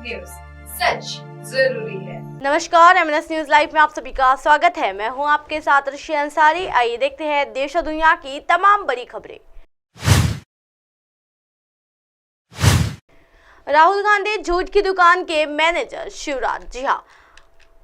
News, सच जरूरी है। नमस्कार, एमएनएस न्यूज लाइव में आप सभी का स्वागत है। मैं हूं आपके साथ ऋषि अंसारी। आइए देखते हैं देश और दुनिया की तमाम बड़ी खबरें। राहुल गांधी झूठ की दुकान के मैनेजर शिवराज। जी हां,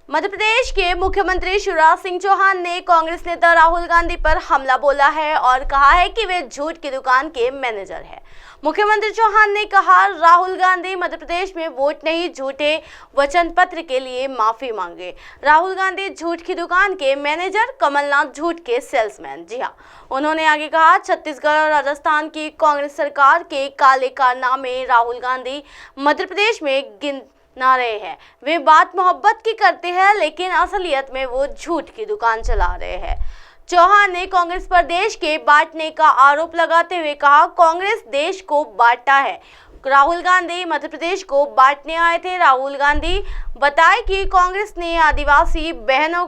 मध्य प्रदेश के मुख्यमंत्री शिवराज सिंह चौहान ने कांग्रेस नेता राहुल गांधी पर हमला बोला है और कहा है कि वे झूठ की दुकान के मैनेजर हैं। मुख्यमंत्री चौहान ने कहा, राहुल गांधी मध्य प्रदेश में वोट नहीं, झूठे वचन पत्र के लिए माफी मांगे। राहुल गांधी झूठ की दुकान के मैनेजर, कमलनाथ झूठ के सेल्समैन। जी हाँ, उन्होंने आगे कहा, छत्तीसगढ़ और राजस्थान की कांग्रेस सरकार के काले कारनामे राहुल गांधी मध्य प्रदेश में गिना रहे हैं। वे बात मोहब्बत की करते हैं, लेकिन असलियत में वो झूठ की दुकान चला रहे हैं। चौहान ने कांग्रेस पर देश के बांटने का आरोप लगाते हुए कहा, कांग्रेस देश को बांटा है। राहुल गांधी मध्य प्रदेश को बांटने आए थे। राहुल गांधी बताए कि कांग्रेस ने आदिवासी बहनों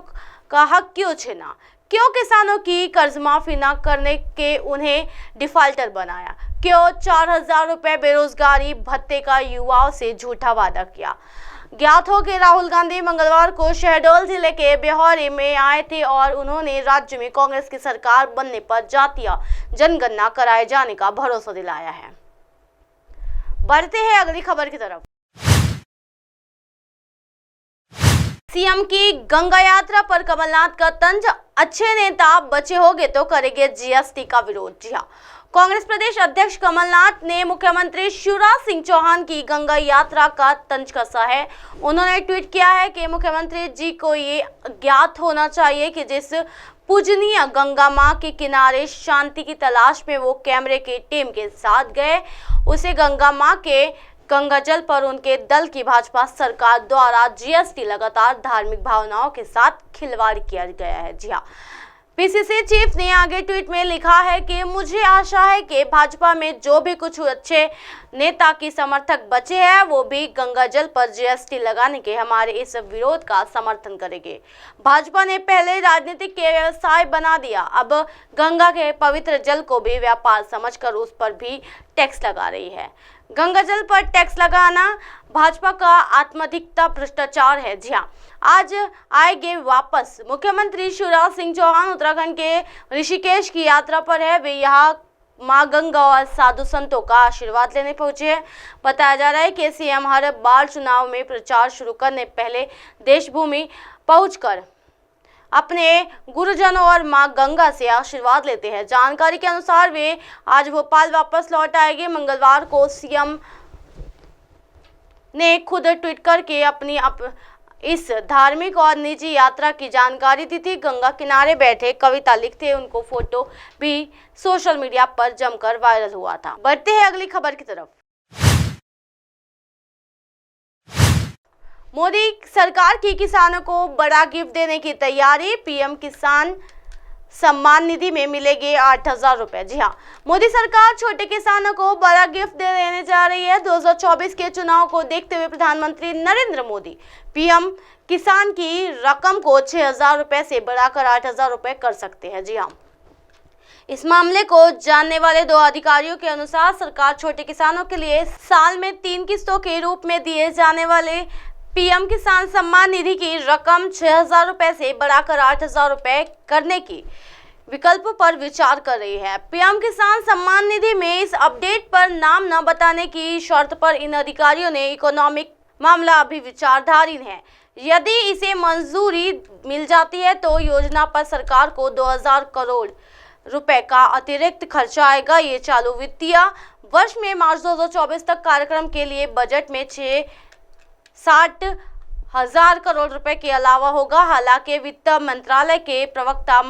का हक क्यों छीना, क्यों किसानों की कर्ज माफी न करने के उन्हें डिफाल्टर बनाया, क्यों 4,000 रुपए बेरोजगारी भत्ते का युवाओं से झूठा वादा किया। ज्ञात हो कि राहुल गांधी मंगलवार को शहडोल जिले के ब्यौरे में आए थे और उन्होंने राज्य में कांग्रेस की सरकार बनने पर जातीय जनगणना कराए जाने का भरोसा दिलाया है। बढ़ते हैं अगली खबर की तरफ। सीएम की गंगा यात्रा पर कमलनाथ का तंज, अच्छे नेता बचे होंगे तो करेंगे जीएसटी का विरोध। जी हाँ, कांग्रेस प्रदेश अध्यक्ष कमलनाथ ने मुख्यमंत्री शिवराज सिंह चौहान की गंगा यात्रा का तंज कसा है। उन्होंने ट्वीट किया है कि मुख्यमंत्री जी को ये ज्ञात होना चाहिए कि जिस पूजनीय गंगा मां के किनारे शांति की तलाश में वो कैमरे की टीम के साथ गए, उसे गंगा मां के गंगा जल पर उनके दल की भाजपा सरकार द्वारा जीएसटी लगातार धार्मिक भावनाओं के साथ खिलवाड़ किया गया है। जी हाँ, पीसीसी चीफ ने आगे ट्वीट में लिखा है कि मुझे आशा है कि भाजपा में जो भी कुछ अच्छे नेता की समर्थक बचे हैं वो भी गंगा जल पर जीएसटी लगाने के हमारे इस विरोध का समर्थन करेंगे। भाजपा ने पहले राजनीतिक के व्यवसाय बना दिया, अब गंगा के पवित्र जल को भी व्यापार समझकर उस पर भी टैक्स लगा रही है। गंगा जल पर टैक्स लगाना भाजपा का आत्माधिकता भ्रष्टाचार है। जी हाँ, आज आएंगे वापस। मुख्यमंत्री शिवराज सिंह चौहान उत्तराखंड के ऋषिकेश की यात्रा पर है। वे यहाँ मां गंगा और साधु संतों का आशीर्वाद लेने पहुंचे हैं। बताया जा रहा है कि सीएम हर बार चुनाव में प्रचार शुरू करने पहले देशभूमि पहुंचकर अपने गुरुजनों और मां गंगा से आशीर्वाद लेते हैं। जानकारी के अनुसार वे आज भोपाल वापस लौट आएंगे। मंगलवार को सीएम ने खुद ट्वीट करके अपनी इस धार्मिक और निजी यात्रा की जानकारी दी थी। गंगा किनारे बैठे कविता लिखते उनको फोटो भी सोशल मीडिया पर जमकर वायरल हुआ था। बढ़ते हैं अगली खबर की तरफ। मोदी सरकार की किसानों को बड़ा गिफ्ट देने की तैयारी, पीएम किसान सम्मान निधि में मिलेंगे 8,000 रुपए। जी हाँ, मोदी सरकार छोटे किसानों को बड़ा गिफ्ट देने जा रही है। 2024 के चुनाव को देखते हुए प्रधानमंत्री नरेंद्र मोदी पीएम किसान की रकम को 6,000 रुपए से बढ़ाकर 8,000 रुपए कर सकते हैं। जी हाँ, इस मामले को जानने वाले 2 अधिकारियों के अनुसार सरकार छोटे किसानों के लिए साल में 3 किस्तों के रूप में दिए जाने वाले पीएम किसान सम्मान निधि की रकम 6,000 रुपए से बढ़ाकर 8,000 रुपए करने की विकल्प पर विचार कर रही है। पीएम किसान सम्मान निधि में इस अपडेट पर नाम न बताने की शर्त पर इन अधिकारियों ने इकोनॉमिक मामला अभी विचाराधीन है। यदि इसे मंजूरी मिल जाती है तो योजना पर सरकार को 2,000 करोड़ रुपए का अतिरिक्त खर्चा आएगा। ये चालू वित्तीय वर्ष में मार्च 2024 तक कार्यक्रम के लिए बजट में 60,000 करोड़ रुपए के अलावा होगा। हालांकि वित्त मंत्रालय के प्रवक्ता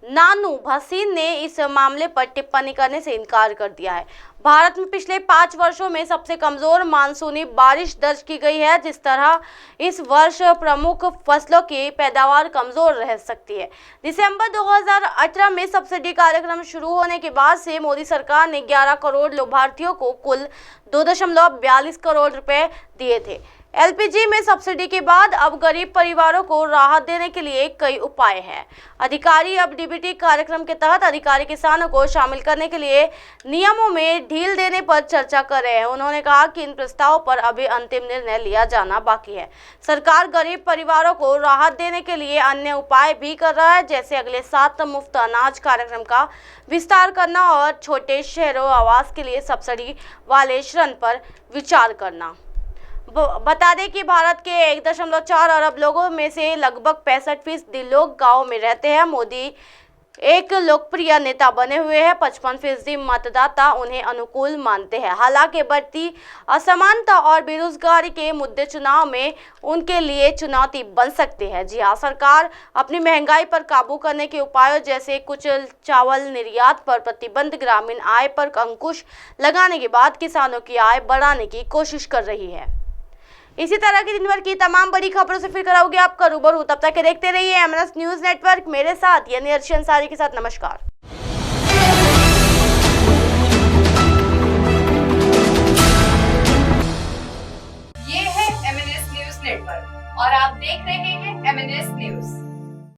नानू भसीन ने इस मामले पर टिप्पणी करने से इनकार कर दिया है। भारत में पिछले 5 वर्षों में सबसे कमजोर मानसूनी बारिश दर्ज की गई है। जिस तरह इस वर्ष प्रमुख फसलों की पैदावार कमजोर रह सकती है। दिसंबर 2018 में सब्सिडी कार्यक्रम शुरू होने के बाद से मोदी सरकार ने 11 करोड़ लाभार्थियों को कुल 2.42 करोड़ रुपए दिए थे। एलपीजी में सब्सिडी के बाद अब गरीब परिवारों को राहत देने के लिए कई उपाय हैं। अधिकारी अब डीबीटी कार्यक्रम के तहत अधिकारी किसानों को शामिल करने के लिए नियमों में ढील देने पर चर्चा कर रहे हैं। उन्होंने कहा कि इन प्रस्तावों पर अभी अंतिम निर्णय लिया जाना बाकी है। सरकार गरीब परिवारों को राहत देने के लिए अन्य उपाय भी कर रहा है, जैसे अगले 7 मुफ्त अनाज कार्यक्रम का विस्तार करना और छोटे शहरों आवास के लिए सब्सिडी वाले ऋण पर विचार करना। बता दें कि भारत के 1.4 अरब लोगों में से लगभग 65% लोग गाँव में रहते हैं। मोदी एक लोकप्रिय नेता बने हुए हैं। 55% मतदाता उन्हें अनुकूल मानते हैं। हालांकि बढ़ती असमानता और बेरोजगारी के मुद्दे चुनाव में उनके लिए चुनौती बन सकते हैं। जी हां, सरकार अपनी महंगाई पर काबू करने के उपायों जैसे कुछ चावल निर्यात पर प्रतिबंध, ग्रामीण आय पर अंकुश लगाने के बाद किसानों की आय बढ़ाने की कोशिश कर रही है। इसी तरह की दिन भर की तमाम बड़ी खबरों से फिर कराओगे आपका रूबरू। तब तक देखते रहिए एमएनएस न्यूज नेटवर्क। मेरे साथ यानी अर्शी अंसारी के साथ नमस्कार। ये है एमएनएस न्यूज नेटवर्क और आप देख रहे हैं एमएनएस न्यूज।